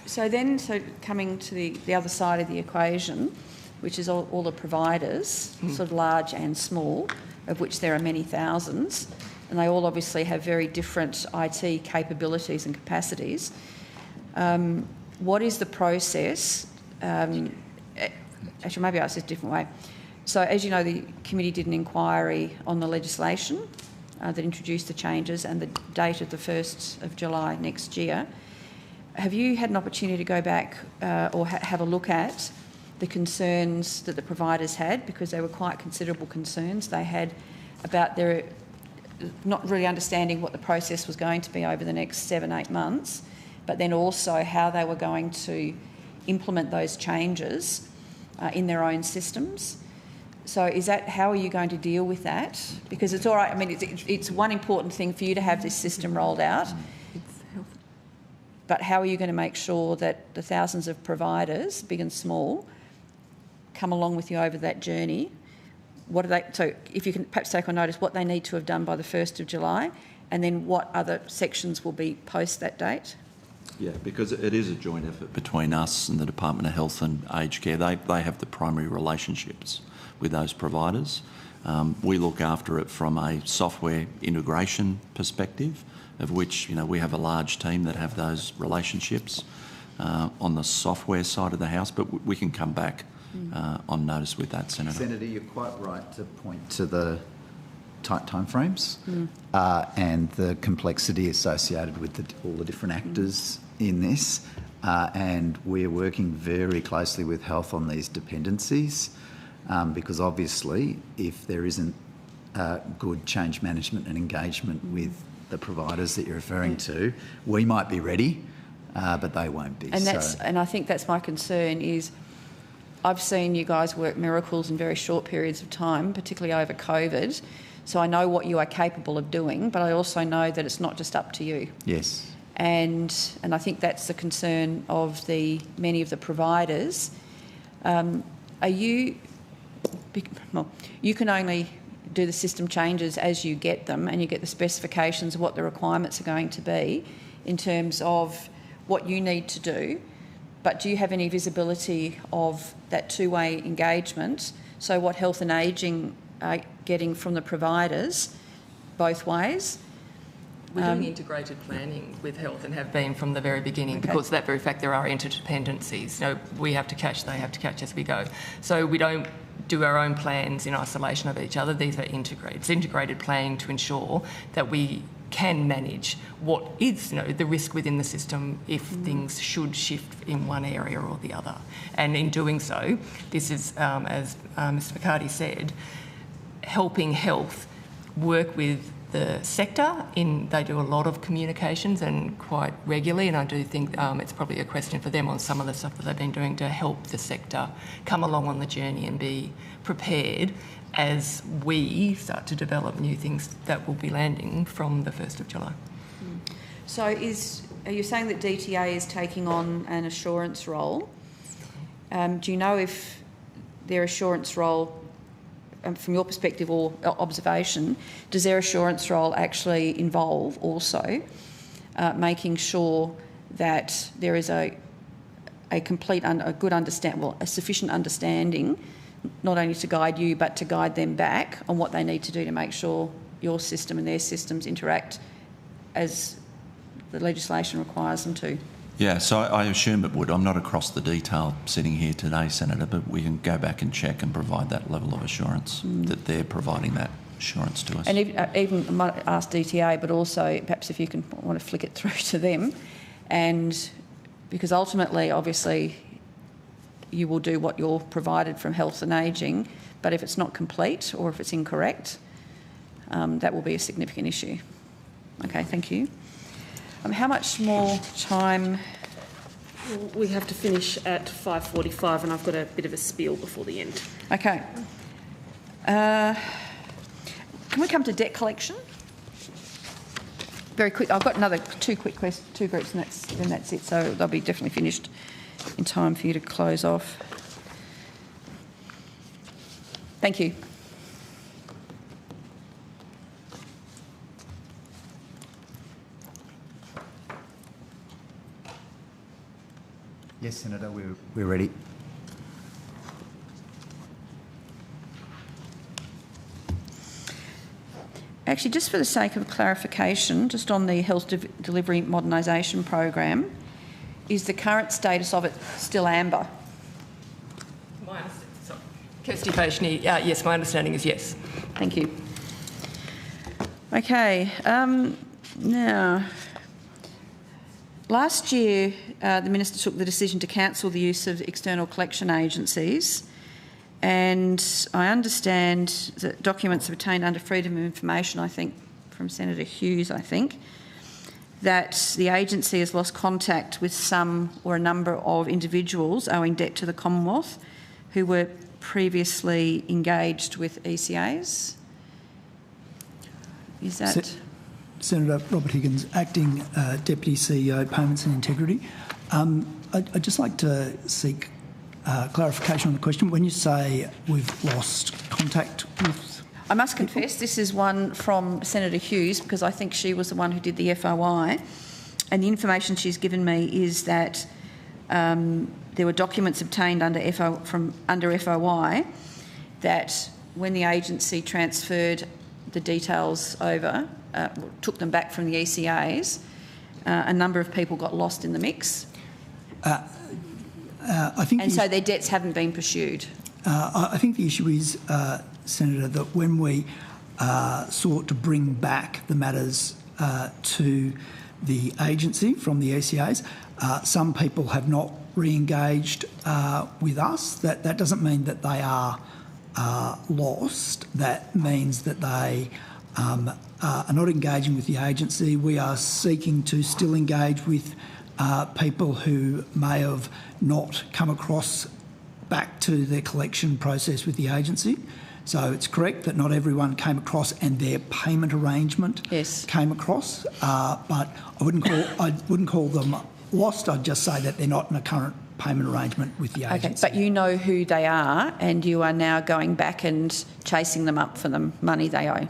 [SPEAKER 6] So coming to the other side of the equation, which is all the providers, sort of large and small, of which there are many thousands, and they all obviously have very different IT capabilities and capacities. What is the process? Actually, maybe I'll ask this a different way. So, as you know, the committee did an inquiry on the legislation that introduced the changes and the date of the 1st of July next year. Have you had an opportunity to go back or have a look at the concerns that the providers had? Because they were quite considerable concerns they had about their not really understanding what the process was going to be over the next 7-8 months, but then also how they were going to implement those changes in their own systems. So how are you going to deal with that? Because it's all right, I mean, it's one important thing for you to have this system rolled out, but how are you going to make sure that the thousands of providers, big and small, come along with you over that journey? So if you can perhaps take on notice what they need to have done by the 1st of July, and then what other sections will be post that date?
[SPEAKER 12] Yeah, because it is a joint effort between us and the Department of Health and Aged Care. They have the primary relationships with those providers. We look after it from a software integration perspective, of which we have a large team that have those relationships on the software side of the house, but we can come back on notice with that, Senator.
[SPEAKER 2] Senator, you're quite right to point to the tight timeframes and the complexity associated with all the different actors in this. And we're working very closely with Health on these dependencies because obviously if there isn't good change management and engagement with the providers that you're referring to, we might be ready, but they won't be.
[SPEAKER 6] And I think that's my concern is I've seen you guys work miracles in very short periods of time, particularly over COVID. So I know what you are capable of doing, but I also know that it's not just up to you.
[SPEAKER 2] Yes.
[SPEAKER 6] And I think that's the concern of many of the providers. You can only do the system changes as you get them, and you get the specifications of what the requirements are going to be in terms of what you need to do. But do you have any visibility of that two-way engagement? So what health and ageing are getting from the providers both ways?
[SPEAKER 4] We're doing integrated planning with health and have been from the very beginning, because of that very fact there are interdependencies. So we have to catch, they have to catch as we go. So we don't do our own plans in isolation of each other. These are integrated. It's integrated planning to ensure that we can manage what is, the risk within the system if things should shift in one area or the other. And in doing so, this is, as Mr McCarty said, helping health work with the sector. They do a lot of communications and quite regularly, and I do think it's probably a question for them on some of the stuff that they've been doing to help the sector come along on the journey and be prepared as we start to develop new things that will be landing from the 1st of July.
[SPEAKER 6] So are you saying that DTA is taking on an assurance role? Do you know if their assurance role, from your perspective or observation, does their assurance role actually involve also making sure that there is a sufficient understanding, not only to guide you but to guide them back on what they need to do to make sure your system and their systems interact as the legislation requires them to?
[SPEAKER 12] Yeah, so I assume it would. I'm not across the detail sitting here today, Senator, but we can go back and check and provide that level of assurance, that they're providing that assurance to us.
[SPEAKER 6] And even I might ask DTA, but also perhaps if you want to flick it through to them, and because ultimately, obviously, you will do what you're provided from health and ageing, but if it's not complete or if it's incorrect, that will be a significant issue. Okay, thank you. How much more time?
[SPEAKER 1] We have to finish at 5:45, and I've got a bit of a spiel before the end.
[SPEAKER 6] Okay. Can we come to debt collection? Very quick. I've got another two groups, and then that's it. So they'll be definitely finished in time for you to close off. Thank you.
[SPEAKER 2] Yes, Senator, we're ready.
[SPEAKER 6] Actually, just for the sake of clarification, just on the health delivery modernisation program, is the current status of it still amber?
[SPEAKER 4] Kirsty Fashni, yes, my understanding is yes.
[SPEAKER 6] Thank you. Okay, now, last year the Minister took the decision to cancel the use of external collection agencies, and I understand that documents obtained under freedom of information, I think, from Senator Hughes, that the agency has lost contact with some or a number of individuals owing debt to the Commonwealth who were previously engaged with ECAs. Is that...
[SPEAKER 13] Senator Robert Higgins, Acting Deputy CEO, Payments and Integrity. I'd just like to seek clarification on the question. When you say we've lost contact with...
[SPEAKER 6] I must confess, this is one from Senator Hughes, because I think she was the one who did the FOI, and the information she's given me is that there were documents obtained under FOI that when the agency transferred the details over, took them back from the ECAs, a number of people got lost in the mix.
[SPEAKER 13] I think
[SPEAKER 6] so their debts haven't been pursued.
[SPEAKER 13] I think the issue is, Senator, that when we sought to bring back the matters to the agency from the ECAs, some people have not re-engaged with us. That doesn't mean that they are lost. That means that they are not engaging with the agency. We are seeking to still engage with people who may have not come across back to their collection process with the agency. So it's correct that not everyone came across and their payment arrangement came across, but I wouldn't call them lost. I'd just say that they're not in a current payment arrangement with the agency.
[SPEAKER 6] Okay, but you know who they are, and you are now going back and chasing them up for the money they owe.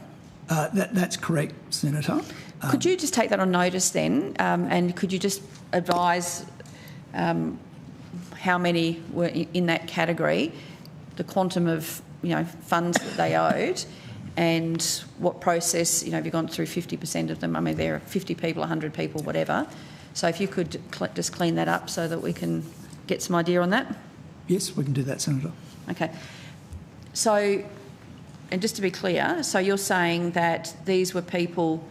[SPEAKER 13] That's correct, Senator.
[SPEAKER 6] Could you just take that on notice then, and could you just advise how many were in that category, the quantum of funds that they owed, and what process? Have you gone through 50% of them? I mean, there are 50 people, 100 people, whatever. So if you could just clean that up so that we can get some idea on that.
[SPEAKER 13] Yes, we can do that, Senator.
[SPEAKER 6] Okay. So, and just to be clear, so you're saying that these were people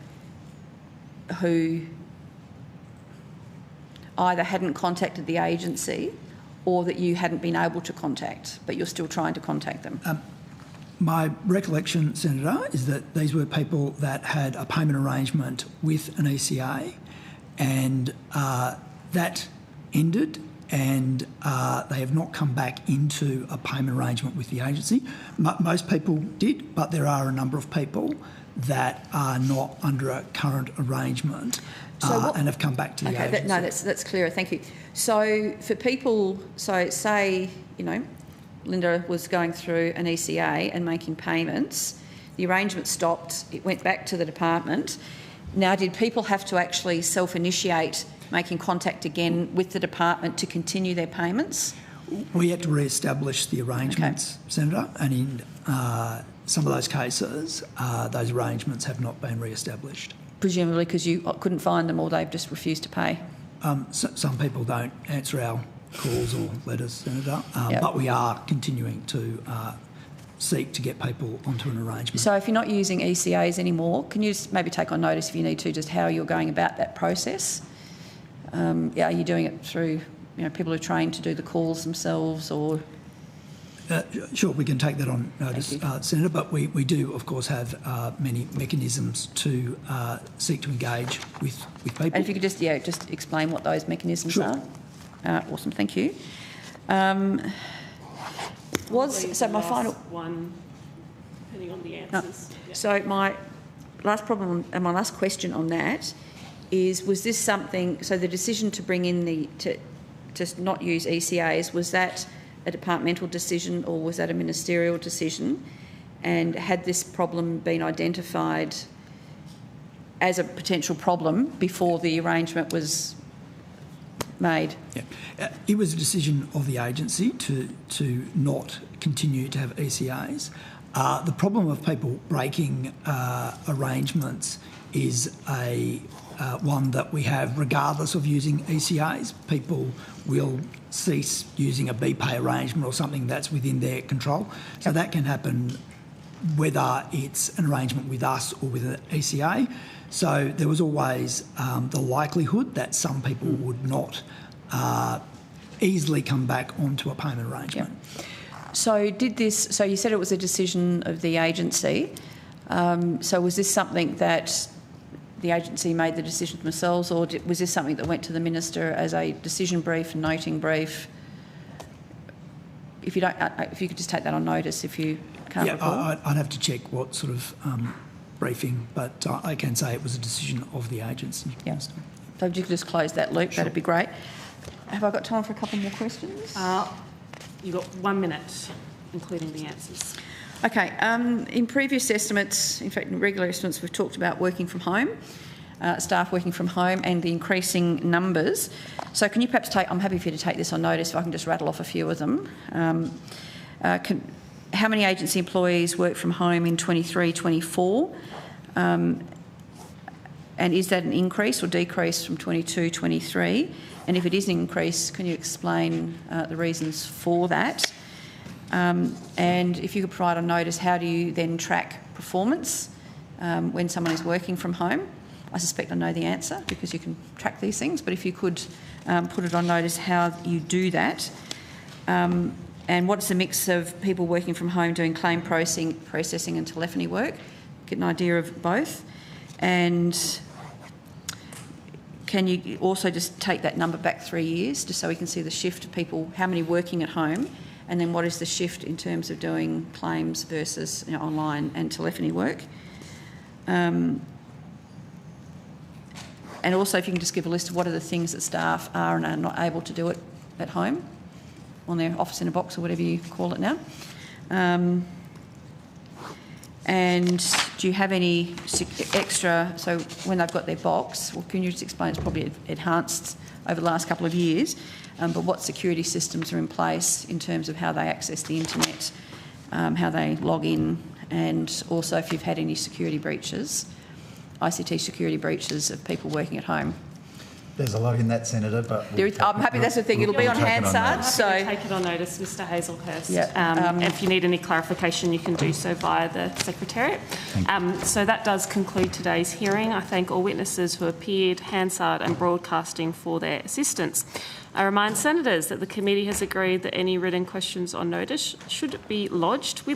[SPEAKER 6] who either hadn't contacted the agency or that you hadn't been able to contact, but you're still trying to contact them?
[SPEAKER 13] My recollection, Senator, is that these were people that had a payment arrangement with an ECA, and that ended, and they have not come back into a payment arrangement with the agency. Most people did, but there are a number of people that are not under a current arrangement and have come back to the agency.
[SPEAKER 6] That's clearer, thank you. So for people, so say, Linda was going through an ECA and making payments, the arrangement stopped, it went back to the department. Now, did people have to actually self-initiate making contact again with the department to continue their payments?
[SPEAKER 13] We had to re-establish the arrangements, Senator, and in some of those cases, those arrangements have not been re-established.
[SPEAKER 6] Presumably because you couldn't find them or they've just refused to pay?
[SPEAKER 13] Some people don't answer our calls or letters, Senator, but we are continuing to seek to get people onto an arrangement.
[SPEAKER 6] So if you're not using ECAs anymore, can you just maybe take on notice if you need to, just how you're going about that process? Are you doing it through people who are trained to do the calls themselves, or...?
[SPEAKER 13] Sure, we can take that on notice, Senator, but we do, of course, have many mechanisms to seek to engage with people.
[SPEAKER 6] And if you could just explain what those mechanisms are. Awesome, thank you. My final
[SPEAKER 1] one, depending on the answers.
[SPEAKER 6] So my last problem and my last question on that is: was this something? So the decision to bring in to not use ECAs, was that a departmental decision or was that a ministerial decision? And had this problem been identified as a potential problem before the arrangement was made?
[SPEAKER 13] Yeah. It was a decision of the agency to not continue to have ECAs. The problem of people breaking arrangements is one that we have regardless of using ECAs. People will cease using a BPay arrangement or something that's within their control. So that can happen whether it's an arrangement with us or with an ECA. So there was always the likelihood that some people would not easily come back onto a payment arrangement.
[SPEAKER 6] Yeah. So you said it was a decision of the agency. So was this something that the agency made the decision themselves, or was this something that went to the minister as a decision brief, noting brief? If you could just take that on notice, if you can't recall.
[SPEAKER 13] I'd have to check what sort of briefing, but I can say it was a decision of the agency.
[SPEAKER 6] Yeah. So if you could just close that loop, that'd be great. Have I got time for a couple more questions?
[SPEAKER 1] You've got 1 minute, including the answers.
[SPEAKER 6] Okay. In previous estimates, in fact, in regular estimates, we've talked about working from home, staff working from home and the increasing numbers. So can you perhaps I'm happy for you to take this on notice if I can just rattle off a few of them. How many agency employees work from home in 23-24? And is that an increase or decrease from 22-23? And if it is an increase, can you explain the reasons for that? And if you could provide a notice, how do you then track performance when someone is working from home? I suspect I know the answer because you can track these things, but if you could put it on notice how you do that. And what's the mix of people working from home doing claim processing and telephony work? Get an idea of both. And can you also just take that number back 3 years just so we can see the shift of people, how many working at home and then what is the shift in terms of doing claims versus online and telephony work. And also, if you can just give a list of what are the things that staff are and are not able to do it at home, on their office in a box or whatever you call it now. And do you have any extra, so when they've got their box, well, can you just explain, it's probably enhanced over the last couple of years, but what security systems are in place in terms of how they access the internet, how they log in, and also if you've had any security breaches, ICT security breaches of people working at home.
[SPEAKER 2] There's a lot in that, Senator, but...
[SPEAKER 6] I'm happy, that's the thing, it'll be on Hansard, so...
[SPEAKER 1] Take it on notice, Mr Hazelhurst.
[SPEAKER 6] Yeah.
[SPEAKER 1] If you need any clarification, you can do so via the Secretariat. So that does conclude today's hearing. I thank all witnesses who appeared, Hansard and Broadcasting for their assistance. I remind senators that the committee has agreed that any written questions on notice should be lodged with the